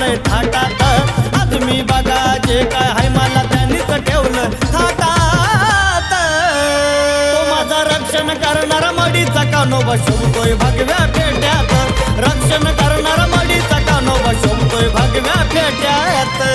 ठेवलंय थाटात। आदमी बघा जे काय हाय मला त्यांनीच ठेवलं थाटात। तो माझा रक्षण करणारा मडीचा कानोबा शोभतोय भगव्या पेट्यात। रक्षण करणारा मडीचा कानोबा शोभतोय भगव्या पेट्यात।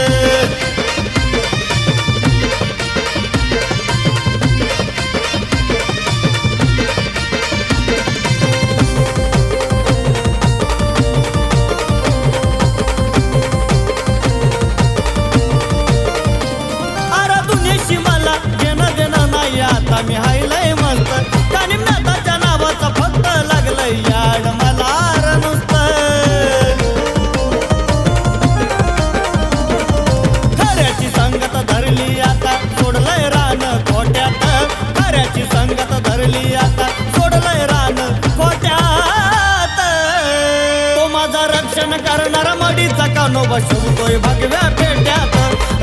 आता मी हायलय मस्त कानी नाताच्या नावाचा फक्त लागलंय याड मला नुसतं। खऱ्याची संगत धरली आता सोडलंय रान खोट्यात। खऱ्याची संगत धरली आता सोडलंय रान खोट्यात। तो माझा रक्षण करणारा मडीचा कानोबा शोभतोय भगव्या पेट्यात।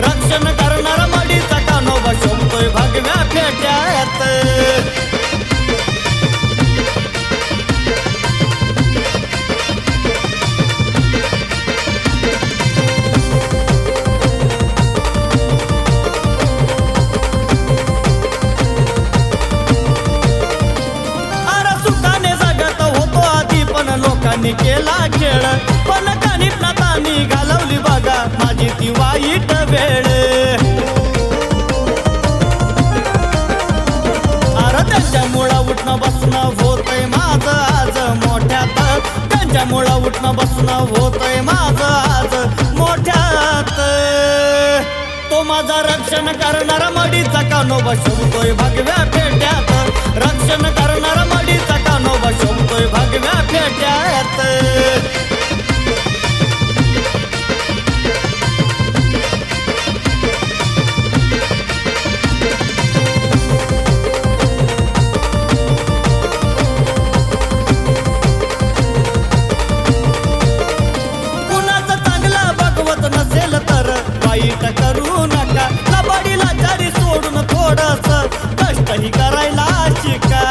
रक्षण करणारा मडीचा कानोबा शोभतोय भगव्या पेट्यात। अरे सुखाने जगत होतो आधी पण लोकांनी केला खेळ। पण कानीत नातानी घालवली बघा माझी ती वाईट वेळ। त्यांच्यामुळं उठणं बसणं होतंय माझं आज मोठ्यात। त्यांच्यामुळं उठणं बसणं होतंय माझं आज मोठ्यात। तो माझा रक्षण करणारा मडीचा कानोबा शोभतोय भगव्या पेट्यात। रक्षण करणारा मडीचा कानोबा शोभतोय भगव्या पेट्यात। वाईट करू नका कबड्डीला जरी सोडून थोडस कष्टही करायला शिका।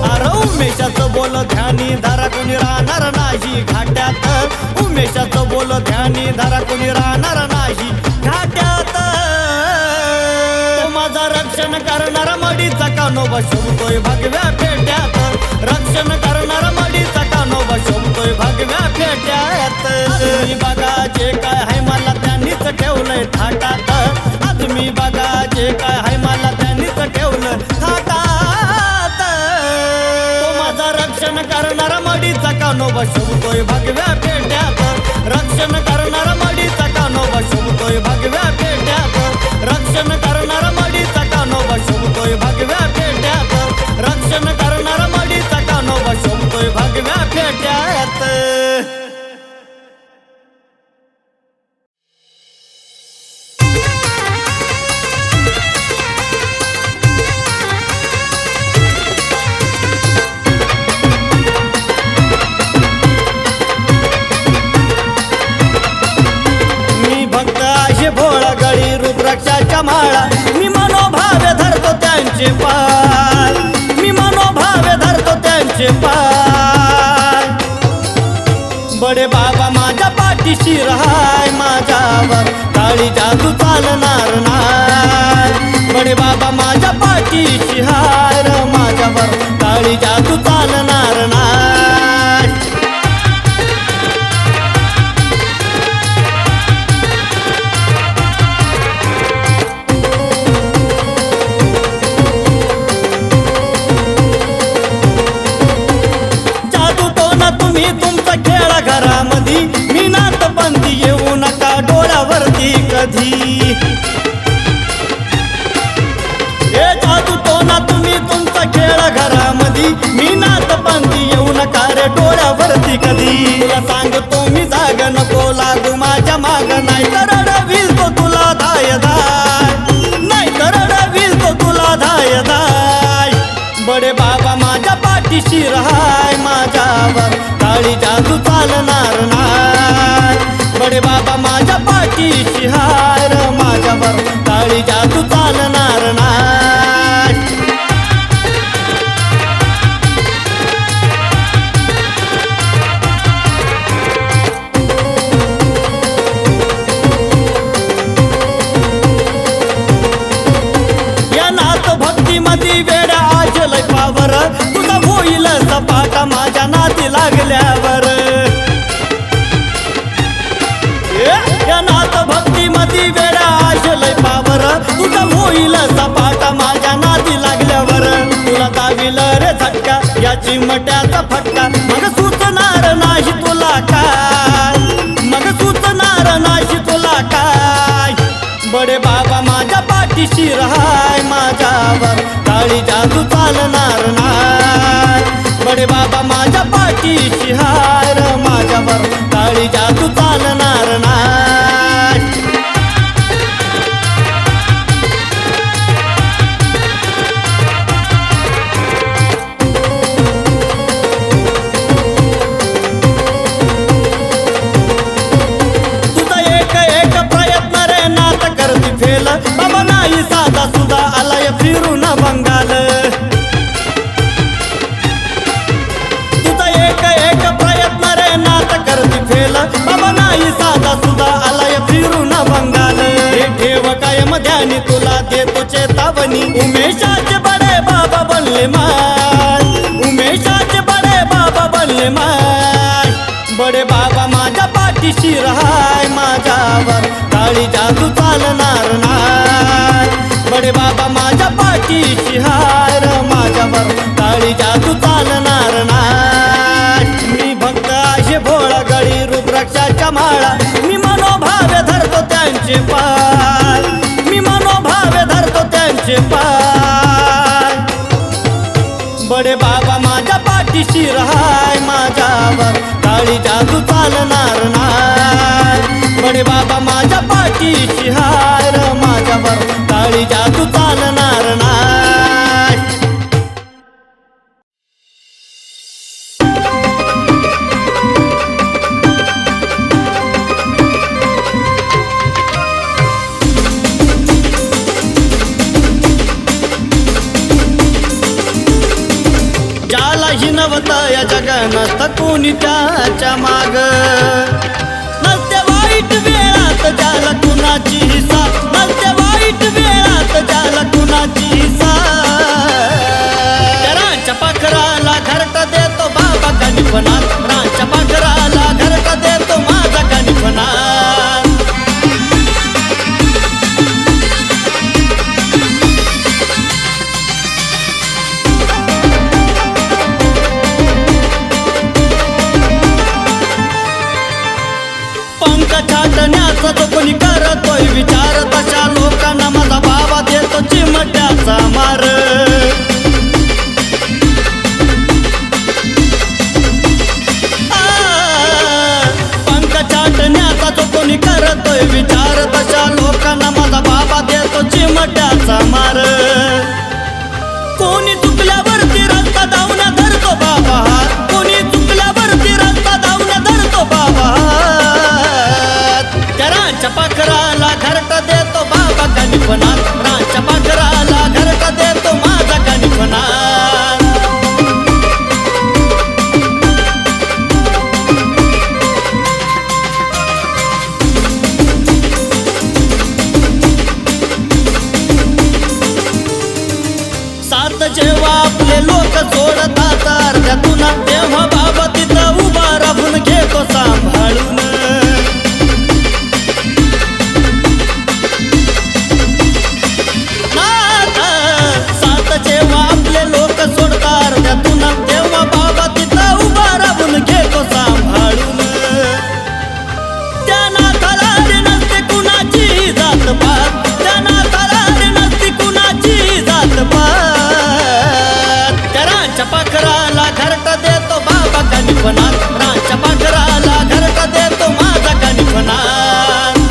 अरे उमेशाचं बोल ध्यानी धरा कोणी राहणार नाही घाट्यात। उमेशाचं बोल ध्यानी धरा कोणी राहणार नाही घाट्यात। तो माझा रक्षण करणारा मडीचा कानोबा शोभतोय भगव्या पेट्यात। रक्षण करणारा मडीचा कानोबा शोभतोय भगव्या पेट्यात। आदमी बघा जे काय हाय मला त्यांनीच ठेवलंय थाटात। आदमी बघा जे काय हाय मला त्यांनीच ठेवलं थाटात। तो माझा रक्षण करणारा मडीचा कानोबा शोभतोय भगव्या पेट्यात। रक्षण करणारा मडीचा कानोबा शोभतोय भगव्या पेट्यात। रक्षण करणारा मडीचा कानोबा शोभतोय भगव्या पेट्यात। रक्षण करणारा मडीचा कानोबा शोभतोय भगव्या पेट्यात। भोळा गळी रुद्राक्षाच्या माळा मी मनोभावे धरतो त्यांचे पाय। मी मनोभावे धरतो त्यांचे पाय। बडे बाबा माझ्या पाठीशी राहाय माझ्यावर काळी जादू चालणार नाही। बडे बाबा माझ्या पाठीशी हाय र माझ्यावर काळी जादू चालणार नाही। तुम्ही तुमचा खेळा घरामध्ये मी नातबंदी येऊ नका डोळ्यावरती कधी। हे जादू तो ना तुम्ही तुमचा खेळा घरामध्ये मी नातबंदी येऊ नका रे डोळ्यावरती कधी। तुला सांगतो मी जाग नको लागू माझ्या माग नाही तर रडवील तो तुला धाय धाय। नाही तर रडवील तो तुला धाय धाय। बडे बाबा माझ्या पाठीशी राहाय माझ्यावर काळी जादू चालणार नाही। बडे बाबा माझ्या पाठीशी हाय र माझ्यावर काळी जादू चालणार नाही। चिमट्याचा फटका मग सुचणार नाही तुला काय, मग सुचणार नाही तुला काय. बडे बाबा माझ्या पाठीशी राहाय, माझ्यावर काळी जादू चालणार नाही. बडे बाबा माझ्या पाठीशी हाय र, माझ्यावर काळी जादू चालणार नाही. तुझा एक एक प्रयत्न रे नात करती फेल, बाबा नाही साधा सुद्धा आलाय फिरून बंगाल. तुझा एक एक प्रयत्न रे नात करती फेल, बाबा नाही साधा सुद्धा आलाय फिरून बंगाल. हे ठेव कायम ध्यानी तुला देतो चेतावणी, उमेशाचे बडे बाबा बनले माय, उमेशाचे बडे बाबा बनले माय. बडे बाबा माझ्या पाठीशी राहाय, माझ्यावर काळी जादू चालणार नाही. बडे बाबा माझ्या पाठीशी हाय र, माझ्यावर काळी जादू चालणार नाही. मी भक्त आहे भोळा गळी रुद्राक्षाच्या माळा, मी मनोभावे धरतो त्यांचे पाय, मी मनोभावे धरतो त्यांचे पाय. बडे बाबा माझ्या पाठीशी राहाय, माझ्यावर काळी जादू चालणार नाही. बडे बाबा माझ्या पाठीशी हाय र, माझ्यावर काळी जादू चालणार नाही. ज्याला हिनवत या जगनात कोणी त्याच्या माग, नसते वाईट वेळात ज्याला कुणाची साथ, नसते वाईट वेळात ज्याला कुणाची साथ. रांच्या पाखराला घरटा देतो बाबा गणिफनाथ, रांच्या पाखराला घरटा देतो माझा गणिफनाथ. पंख छाटण्याचा जो कोणी करतोय विचार, तशा लोकांना माझा बाबा देतो चिमट्याचा मार. पंख छाटण्याचा जो कोणी करतोय विचार, तशा लोकांना माझा बाबा देतो चिमट्याचा मार. कोणी चुकल्यावरती रस्ता धावण्या धरतो बाबा, कोणी चुकल्यावरती रस्ता धावण्या धरतो बाबा. रांच्या पाखराला घरटा देतो बाबा गणिफनाथ, रांच्या पाखराला घरटा देतो माझा गणिफनाथ. साथ जेव्हा आपले लोक सोडतात अर्ध्यातून, तेव्हा बाबा तिथं उभा राहून घेतो सांभाळून. जेव्हा आपले लोक सोडतात अर्ध्यातून, तेव्हा बाबा तिथं उभा राहून घेतो सांभाळून. त्या नाथाला रे नसते कुणाची जात पात, त्या नाथाला रे नसते कुणाची जात पात. त्या रांच्या पाखराला घरटा देतो बाबा गणिफनाथ, रांच्या पाखराला घरटा देतो माझा गणिफनाथ.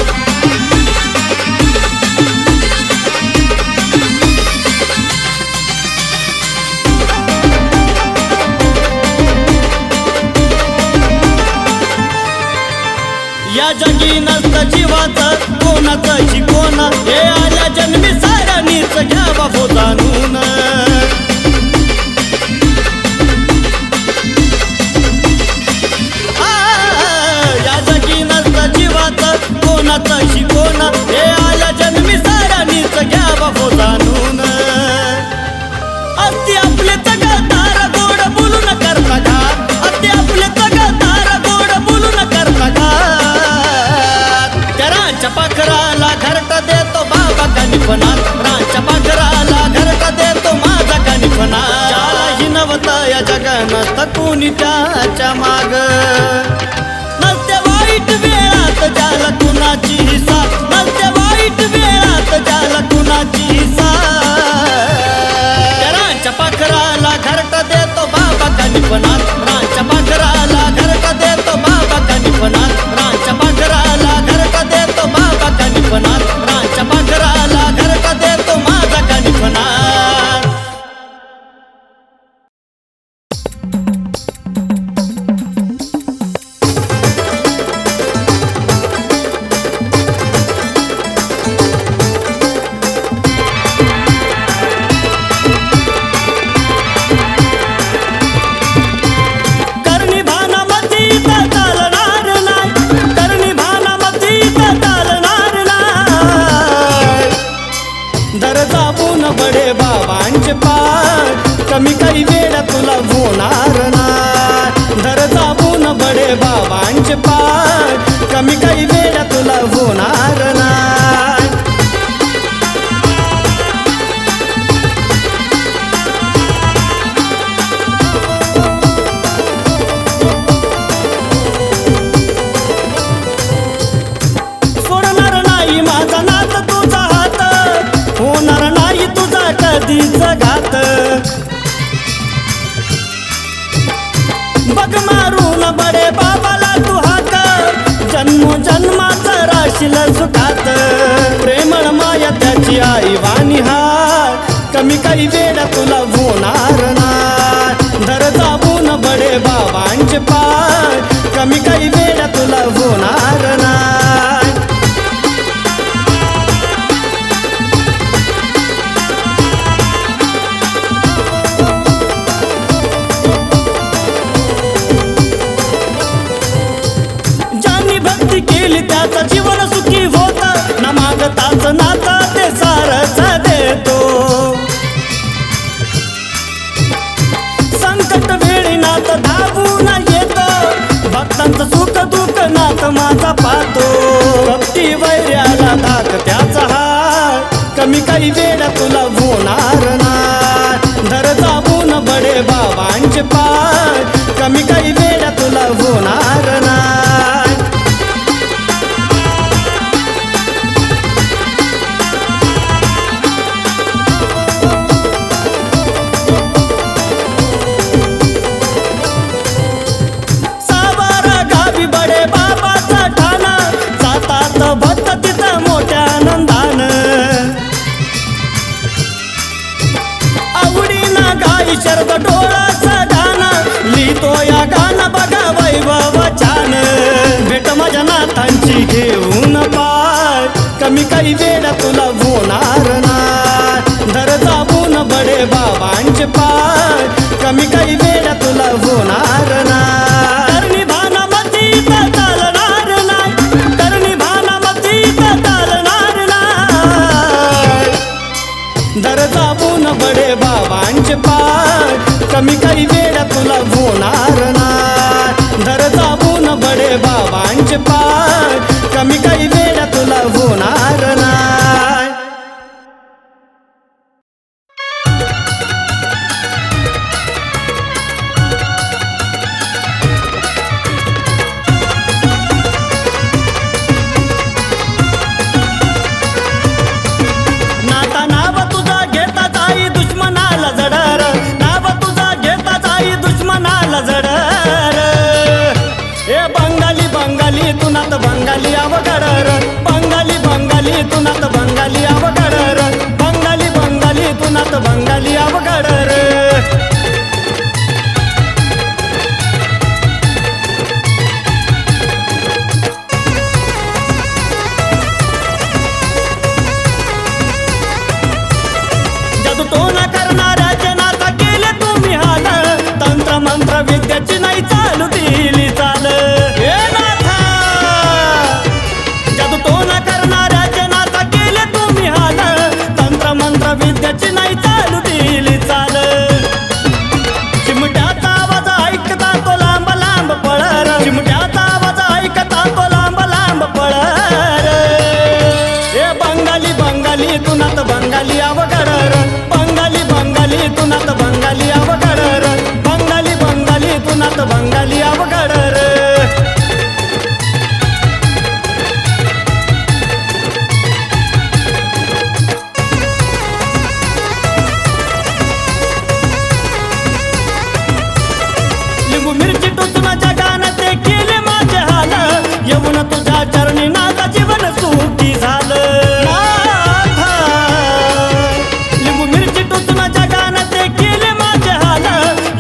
या जगी नसतं जीवाचं कोणाचं शिकवण, हे आल्या जन्मी साऱ्यांनीच घ्यावा हो जाणून. या जगी नसतं जीवाचं कोणाचं शिकवण, हे आल्या जन्मी साऱ्यांनीच घ्यावा हो जाणून. अति आपले तगदार गोड बोलून करता घात, अति आपले तगदार गोड बोलून करता घात. त्या रांच्या पाखराला घरटा देतो बाबा गणिफनाथ, रांच्या पाखराला घरटा देतो कोणी त्याच्या माग नसते वाईट वेळात ज्याला कुणाची साथ नसते वाईट वेळात ज्याला कुणाची साथ रांच्या पाखराला घरट देतो बाबा कणिपनाथ रांच्या पाखराला घरट देतो बाबा कणिपनाथ रांच्या पाखराला घरट देतो बाबा कणिपनाथ रांच्या पाखराला घरट देतो माझा कणिपनाथ बडे बाबांचे पाय कमी काही वेळ तुला होणार ना धर जाबून बडे बाबांचे पाय कमी काही वेळ तुला होणार ना सोडणार नाही माझा नात तुझा हात होणार नाही तुझा कधीच घात बघ मारून बडे बाबाला तू हाक जन्मोजन्माचा राशील सुखात प्रेमळ माया त्याची आई वाणी हार कमी काही वेळ तुला होणार ना धर जाबून बडे बाबांचे पाय कमी काही वेळ तुला होणार ना केली त्याचा जीवन सुखी होत ना मागताच नाता ते सारच देतो संकट वेळी नात धावून येतो भक्तांचं सुख दुःख नात माझा पाहतो भक्ती वैर्याला धाक त्याचा हार कमी काही वेळ तुला होणार ना धर जाबून बडे बाबांचे पाय कमी काही वेळ तुला होणार ना भक्त तिथं मोठ्या आनंदान आवडीना गाई शरद डोळाचा गाण लिहितो या गाणं बघा वैभव छान भेट माझ्या नाथांची घेऊन पाय कमी काही वेळ तुला होणार ना धर जाबून बडे बाबांचे पाय कमी काही वेळ तुला होणार ना करणी भानामती चालणार नाही करणी चालणार नाही धर जाबून बडे बाबांचे पाय कमी काही वेळ तुला होणार ना धर जाबून बडे बाबांचे पाय कमी काही वेळ तुला होणार ना बंगाली अवघड बंगाली बंगाली तुनात बंगाली मिरची टोचून जगान ते केले माझे हाल येऊन तुझ्या चरणी नाथा जीवन सुखी झालं नाथा लिंबू मिरची टोचून जगान ते केले माझे हाल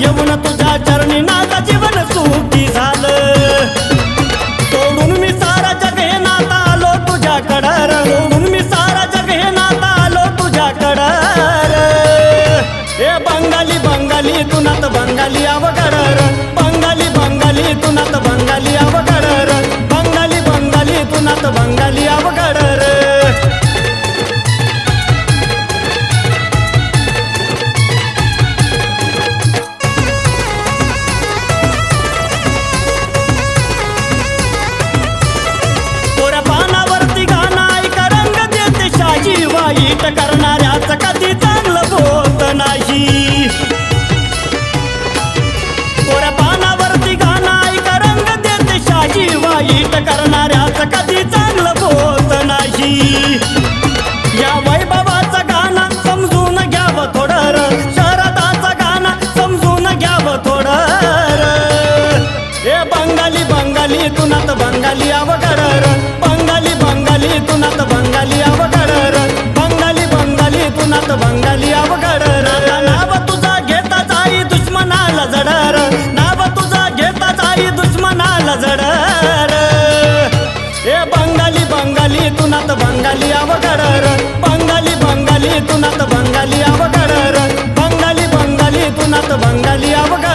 येऊन तुझ्या चरणी नाथा जीवन सुखी झालं सोडून मी सारा जग हे नाता आलो तुझ्याकडं सोडून मी सारा जग हे नाता आलो तुझ्याकडं हे बंगाली बंगाली तू नात बंगाली अवघड बंगाली बंगाली तू नात बंगाली अवघड बंगाली बंगाली तू नात बंगाली अवघड कोऱ्या पानावरती गाणं ऐक रंग देते शाही वाईट करणाऱ्याच कधी चांगलं बोलत नाही कोऱ्या पानावरती गाणं ऐक रंग देते शाही वाईट करणाऱ्याच कधी चांगलं बोलत नाही या वैभवाचं गाणं समजून घ्यावं थोडं शरदाचं गाणं समजून घ्यावं थोडं हे बंगाली बंगाली तू नात बंगाली अवघड बंगाली बंगाली तू नात बंगाली अवघड बंगाली बंगाली तू नात बंगाली अवघड नाव तुझा घेता जाई दुश्मनाला जडर नाव तुझा घेता जाई दुश्मनाला जडर हे बंगाली बंगाली तू नात बंगाली अवघड बंगाली बंगाली तू नात बंगाली अवघड बंगाली बंगाली तू नात बंगाली अवघड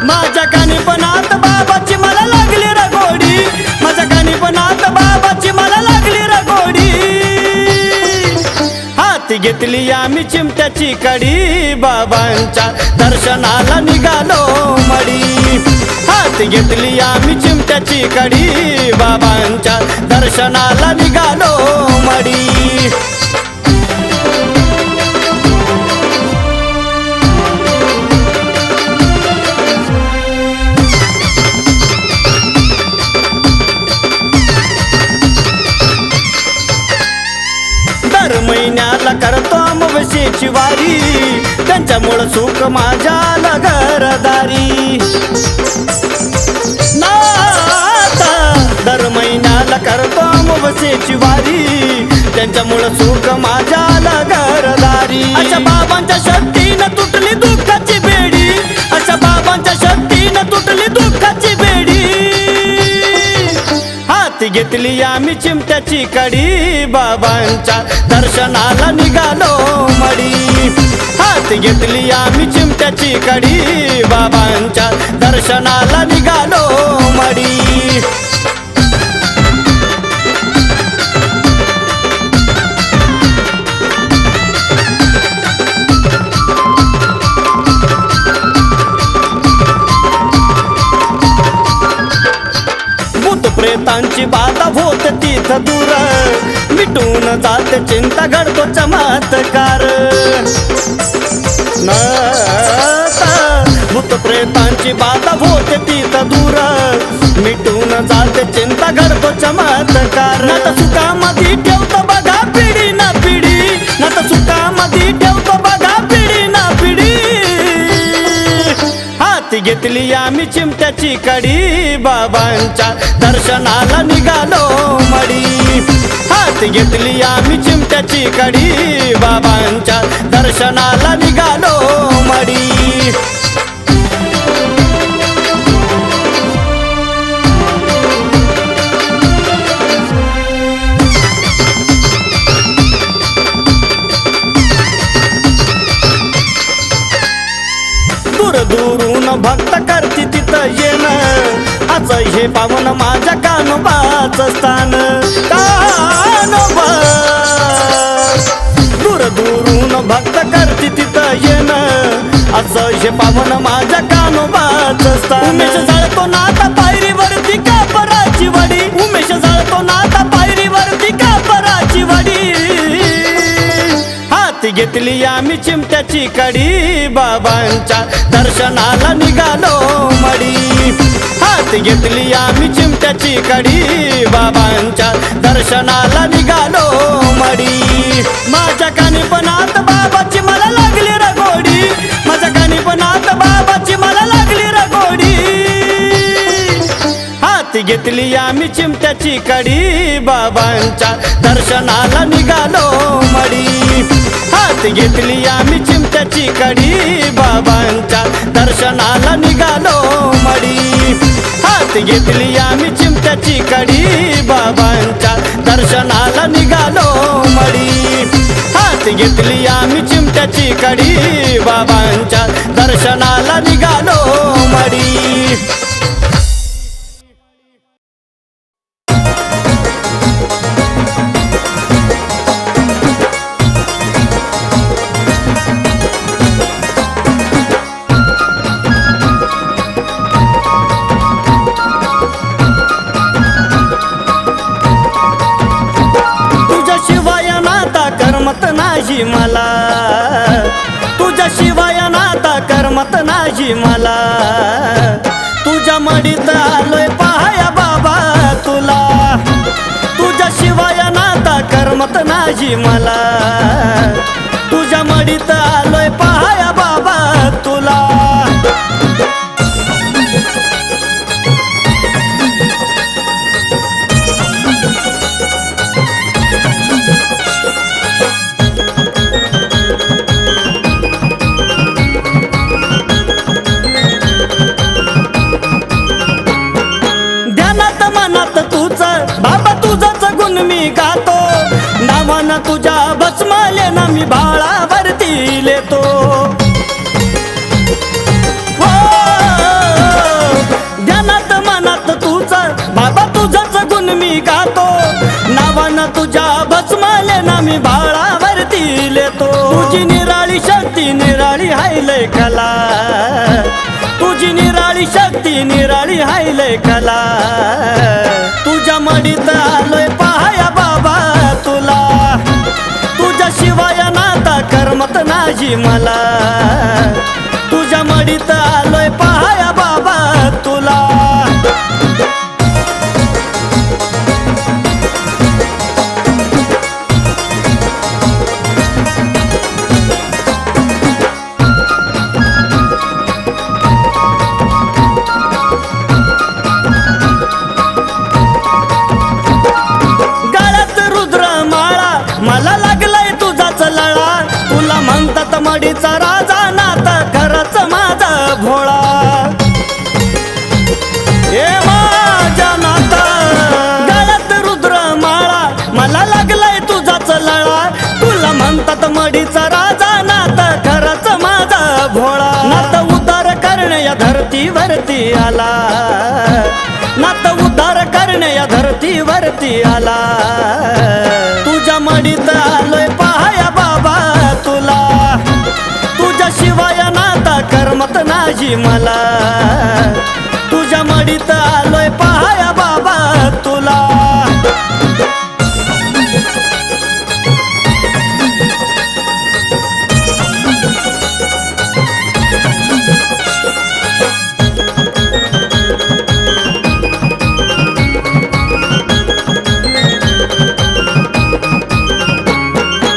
माझ्या कानीपणात बाबाची मला लागली रगोडी माझ्या कानीपणात बाबाची मला लागली रगोडी हाती घेतली आम्ही चिमट्याची कडी बाबांच्या दर्शनाला निघालो मडी हाती घेतली आम्ही चिमट्याची कडी बाबांच्या दर्शनाला निघालो मडी दर महिन्याला करतो अमावस्येची वारी त्यांच्यामुळं सुख माझ्याला घरदारी नाता दर महिन्याला करतो अमावस्येची वारी त्यांच्यामुळं सुख माझ्याला घरदारी अशा बाबांच्या शक्तीनं तुटली दुःखाची बेडी अशा बाबांच्या शक्तीनं तुटली दुःखाची बेडी हाती घेतली आम्ही चिमट्याची कडी बाबांच्या दर्शनाला निघालो मडी हाती घेतली आम्ही चिमट्याची कडी बाबांच्या दर्शनाला निघालो मडी प्रेतांची बाधा होत तिथ दूर मिटून जात चिंता घडतो चमत्कार भूत प्रेतांची बाधा होत तिथ दूर मिटून जात चिंता घडतो चमत्कार नात सुखामध्ये ठेवतो बघा पिढी ना पिढी नात सुखामध्ये ठेवतो बघा पिढी ना पिढी हाती घेतली आम्ही चिमट्याची कडी बाबांच्या दर्शनाला निघालो मडी हाती घेतली आम्ही चिमट्याची कडी बाबांच्या दर्शनाला निघालो मडी दूरून भक्त करती तिथं येणं आज हे पावन माझ्या कानोबाचं स्थान कानोबा दूर दूरून भक्त करती तिथं येणं आज हे पावन माझ्या कानोबाचं स्थान उमेश जळतो नाता पायरीवरती कापराची वडी उमेश जळतो नाता पायरीवरती कापराची वडी हाती घेतली आम्ही चिमट्याची कडी बाबांच्या दर्शनाला निघालो मडी हात घेतली आम्ही चिमट्याची कडी बाबांच्या दर्शनाला निघालो मडी माझ्या कानीपणात बाबाची मला लागली रगोडी माझ्या कानीपणात बाबाची मला लागली रगोडी हात घेतली आम्ही चिमट्याची कडी बाबांच्या दर्शनाला निघालो मडी हात घेतली आम्ही चिमट्याची कडी बाबांच्या दर्शनाला निघालो मडी हात घेतली आम्ही चिमट्याची कडी बाबांच्या दर्शनाला निघालो मडी हात घेतली आम्ही चिमट्याची कडी बाबांच्या दर्शनाला निघालो मडी मला तुझ्याशिवाय नाता करमत नाही मला तुझ्या मडीत आलोय पाहाया बाबा तुला तुझ्याशिवाय नाता करमत नाही मला तुझ्या मडीत आलोय पाहाया बाबा तुला तुझ्या भस्माले ना मी बाळावरती लेतो ध्यानात मनात तुझा बाबा तुझाच गुण मी गातो नावानं तुझ्या भस्माले ना मी बाळावरती लेतो तुझी निराळी शक्ती निराळी हाय लय कला तुझी निराळी शक्ती निराळी हाय लय कला तुझ्या मडीत आलोय पाहाया बाबा तुला तुझ्याशिवाय नाता करमत नाही मला तुझ्या मडीत आलोय पाहाया बाबा तुला मडीचा राजा नाता खरंच माझा भोळा हे माझ्या नाता गळ्यात रुद्र माळा मला लागलाय तुझाच लळा तुला म्हणतात मडीचा राजा नाता खरंच माझा भोळा नात उद्धार करणे या धरतीवरती आला नात उद्धार करणे या धरतीवरती आला तुझ्या मडीत आलोय पाहाया बाबा तुला तुझ्याशिवाय नाता करमत नाही मला तुझ्या मडीत आलोय पाहाया बाबा तुला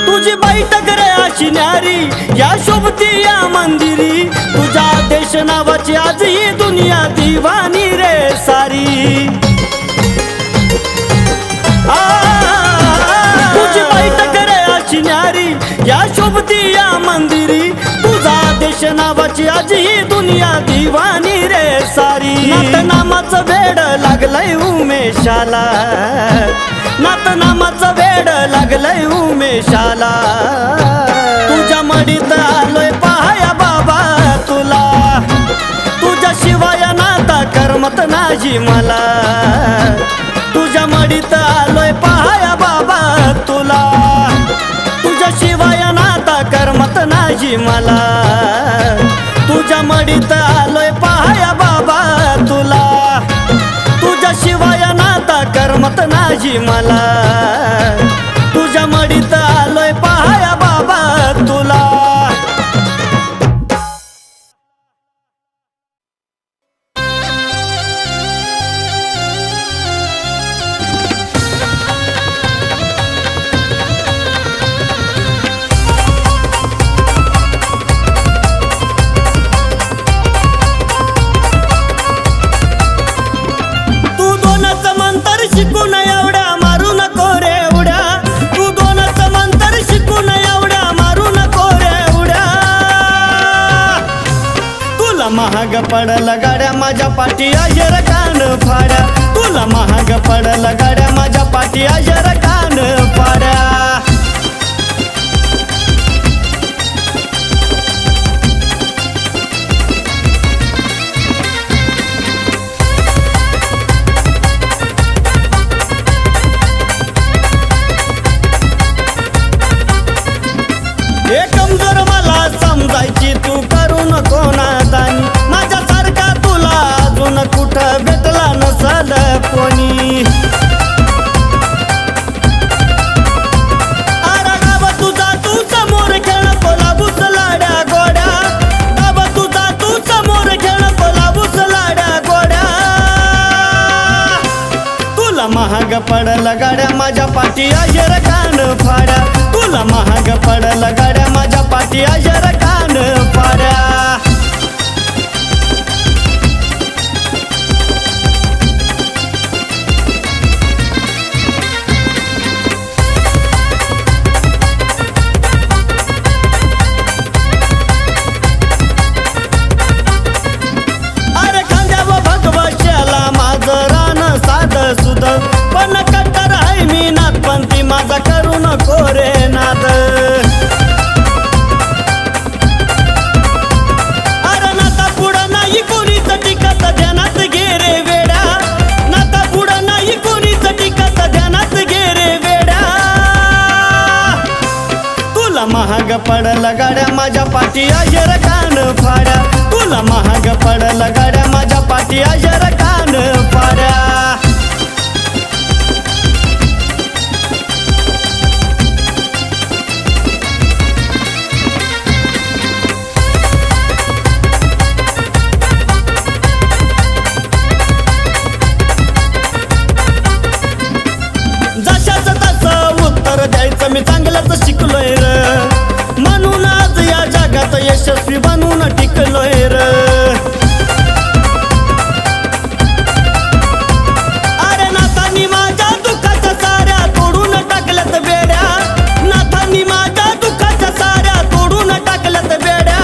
तुझी बैठक रे अशी न्यारी या शोभती या मंदिरी तुझ्या देश नावाची आज ही दुनिया दिवानी रे सारी तुझी बैठक रे अशी न्यारी या शोभती या मंदिरी तुझा देश नावाची आज ही दुनिया दिवानी रे सारी नात नामाचं वेड लागलंय उमेशाला नात नामाचं वेड लागलंय उमेशाला तुझ्या मडीत आलोय पाहाया बाबा तुला तुझ्याशिवाय नाता करमत नाही मला तुझ्या मडीत आलोय पाहाया बाबा तुला तुझ्याशिवाय नाता करमत नाही मला तुझ्या मडीत आलोय पाहाया बाबा तुला तुझ्याशिवाय नाता करमत नाही मला तुझ्या मडीत आलोय पाहाया बाबा तुला महाग पडल गाड्या माझ्या पाठी अजर कान फाड्या तुला महाग पडल गाड्या माझ्या पाठी अजर कान फाड्या हे कमजोर मला समजायची तू करू नको नादानी माझ्यासारखा तुला अजून कुठं भेटला नसल कोणी अरे गाव तुझा तू समोर खेळ कोलाबूस लाड्या गोड्या गाव तुझा तू समोर खेळ कोलाबूस लाड्या गोड्या तुला महाग पडल गाड्या माझ्या पाठी अजर कान फाड्या तुला महाग पडल गाड्या माझ्या पाठी अजर कान फाड्या अरे खांद्यावर भगवशाला माझं रान साध सुध पण कट्टर आहे मी नाथपंथी माझा करू नको रे नाद अरे नाता पुढं नाही कोणीच टिकत ध्यानात घे रे वेड्या नाता पुढं नाही कोणीच टिकत ध्यानात घे रे वेड्या तुला महाग पडल गाड्या माझ्या पाठी अजर कान फाड्या तुला महाग पडल गाड्या माझ्या पाठी अजर कान फाड्या जशाच तसं उत्तर द्यायचं मी चांगलंच शिकलोय र म्हणून आज या जगात यशस्वी बनून टिकलोय र अरे नाथांनी माझ्या दुःखाच्या साऱ्या तोडून टाकल्यात बेड्या नाथांनी माझ्या दुःखाच्या साऱ्या तोडून टाकल्यात बेड्या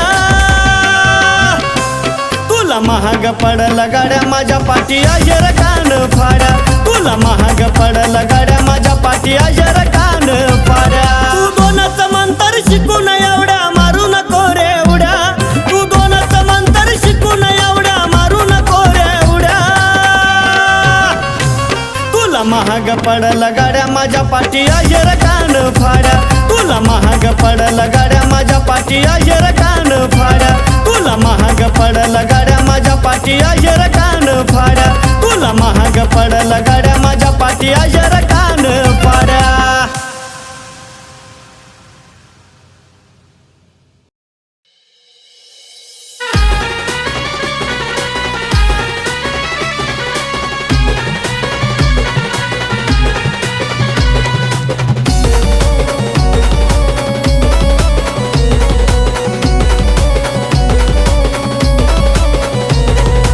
तुला महाग पडल गाड्या माझ्या पाठी अजर कान फाड्या तुला महाग पडल गाड्या माझ्या पाठी अजर कान फाड्या तू दोनच मंतर शिकून एवढ्या मारू नको रे उड्या तू दोनच मंतर शिकून एवढ्या मारू नको रे उड्या तुला महाग पडल गाड्या माझ्या पाठी अजर कान फाड्या तुला महाग पडल गाड्या माझ्या पाठी अजर कान फाड्या तुला महाग पडल गाड्या माझ्या पाठी अजर कान फाड्या तुला महाग पडल गाड्या माझ्या पाठी अजर कान फाड्या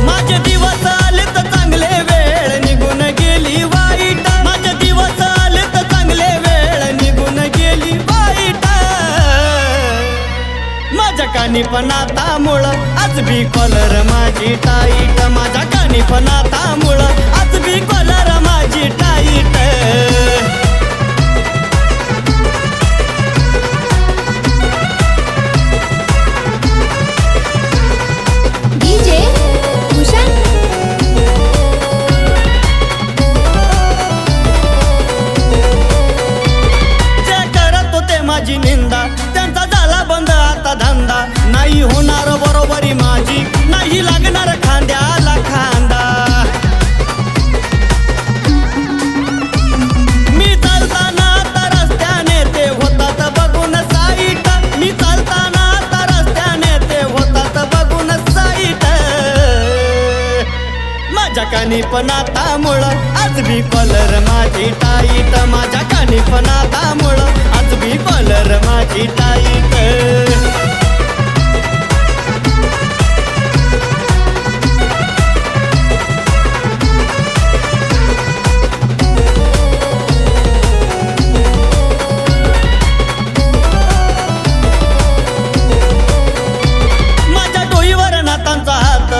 माझे दिवस आले तर चांगले वेळ निघून गेली वाईट माझे दिवस आले तर चांगले वेळ निघून गेली वाईट माझ्या कानी पण आता मुळ आज बी कॉलर माझी टाईट माझ्या कानी पण आता मुळ आज बी कॉलर माझी टाईट डीजे भूषण जे करत होते माझी निंदा त्यांचा झाला बंद आता धंदा नाही होणार बरोबरी माझी नाही लागणार खांद्याला खांदा मी चालताना आता रस्त्याने ते होतात बघून साईट मी चालताना आता रस्त्याने ते होतात बघून साईट माझ्या कानी पण आता मुळ आज बी कॉलर माझी टाईट माझ्या कानी पण आता मुळ आज बी कॉलर माझी टाईट माझ्या डोईवर नातांचा हात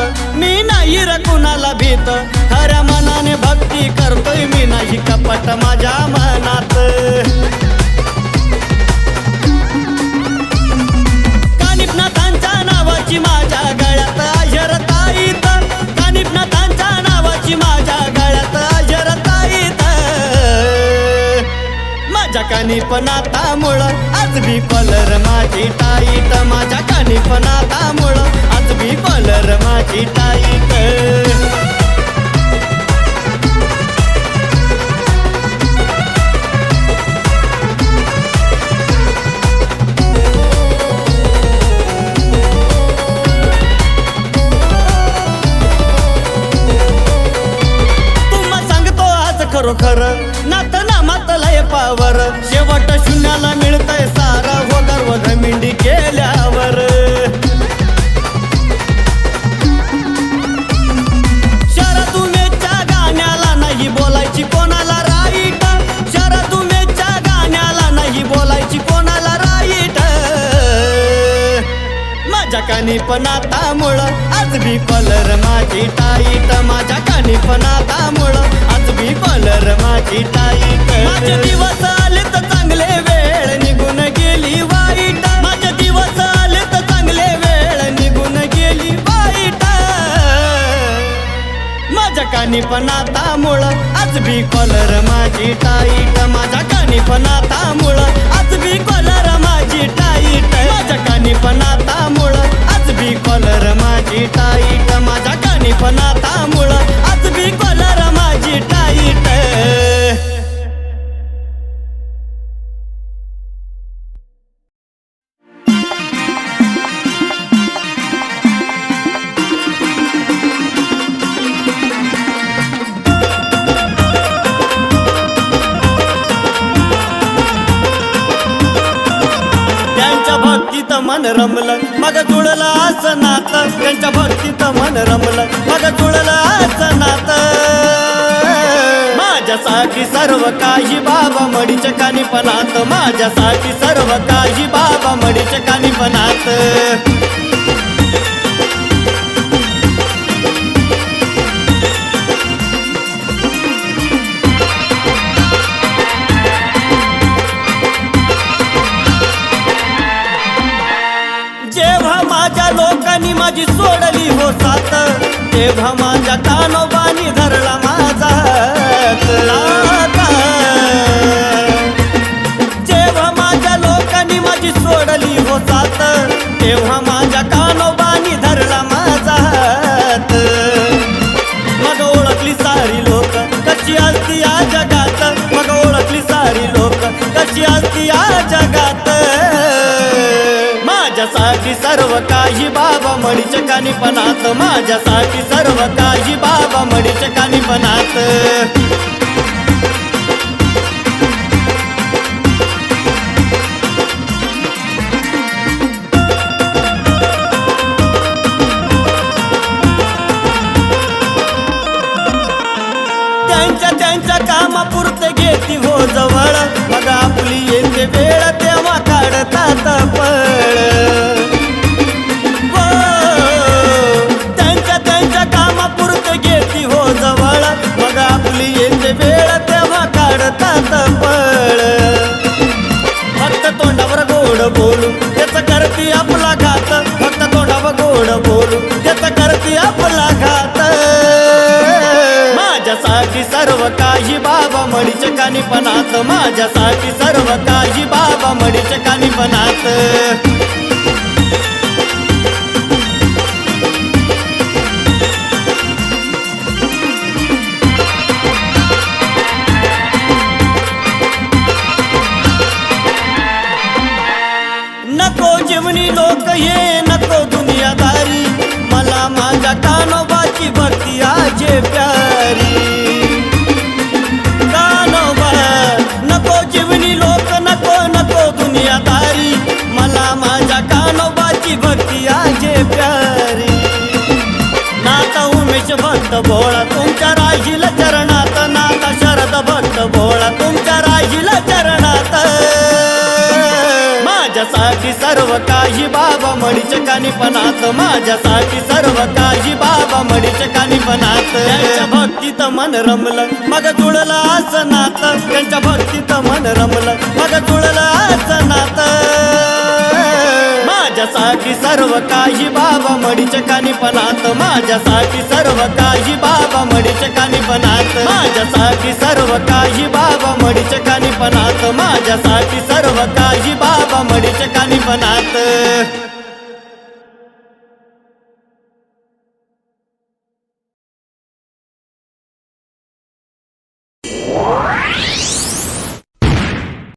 कानी पण आता मुळ आज बी कॉलर माझी टाईट माझ्या कानी पण आता मुळ आज बी कॉलर माझी टाईट खरोखर नात नामात लय पावर शेवट शून्याला मिळतंय सारा हो गर्व घमिंडी केल्यावर शरदुमेच्या गाण्याला नाही बोलायची कोणाला राईट शरदुमेच्या गाण्याला नाही बोलायची कोणाला राईट माझ्या कानी पण आता मुळ आज बी कॉलर माझी टाईट माझ्या कानी पण आता मुळ आज बी कॉलर माझी टाईट माझे दिवस आले तर चांगले वेळ निघून गेली वाईट माझे दिवस आले तर चांगले वेळ निघून गेली वाईट माझ्या कानी पण आता मुळ आज बी कॉलर माझी टाईट माझ्या कानी पण आता मुळ आज बी कॉलर माझी टाईट माझ्या कानी पण आता मुळ आज बी कॉलर माझी टाईट माझ्या कानी पण आता मुळ आज बी कॉलर माझी टाईट भक्तीत मन रमलं मग जुळलं असं नातं त्यांच्या भक्तीत मन रमलं मग जुळलं असं नातं माझ्यासाठी सर्व काही बाबा मडीच्या कानीपणात माझ्यासाठी सर्व काही बाबा मडीच्या कानीपणात लोकांनी माझी सोडली हो साथ तेव्हा माझ्या कानोबानी धरला माझा जेव्हा माझ्या लोकांनी माझी सोडली हो साथ तेव्हा माझ्या कानोबानी धरला माझा मग ओळखली सारी लोक कशी असती या जगात मग ओळखली सारी लोक कशी असती या जगात माझ्यासाठी सर्व काही बाबा मडीच्या कानीपणात माझ्यासाठी सर्व काही बाबा मडीच्या कानीपणात त्यांच्या कामापुरते घेती हो जवळ मग आपली येते वेळ तेव्हा काढतात पळ त्यांच्या कामापुरते घेती हो जवळ मग आपली येते वेळ तेव्हा काढतात पळ फक्त तोंडावर गोड बोलू त्याचं करती आपला घात फक्त तोंडावर गोड बोलू त्याचं करती आपला घात माझ्यासाठी सर्व काही बाबा मडीच्या कानीपणात माझ्यासाठी सर्व काही बाबा मडीच्या कानीपणात नको जीवनी लोक हे नको दुनियादारी मला माझ्या कानोबाची भक्ती आजे प्यारी कानोबा नको जीवनी लोक नको नको दुनियादारी मला माझ्या कानोबाची भक्ती आजे प्यारी नाता उमेश भक्त भोळा तुमच्या राहिला चरणात नाता शरद भक्त भोळा तुमच्या राहिला चरणात माझ्यासाठी सर्व काही बाबा मडीच्या कानीपणात माझ्यासाठी सर्व काही बाबा मडीच्या कानीपणात त्यांच्या भक्तीत मन रमलं मग जुळलं असं नातं त्यांच्या भक्तीत मन रमलं मग जुळलं असं नातं माझ्यासाठी सर्व काही बाबा मडीच्या कानीपणात माझ्यासाठी सर्व काही बाबा मडीच्या कानीपणात माझ्यासाठी सर्व काही बाबा मडीच्या कानीपणात माझ्यासाठी सर्व काही बाबा मडीच्या कानीपणात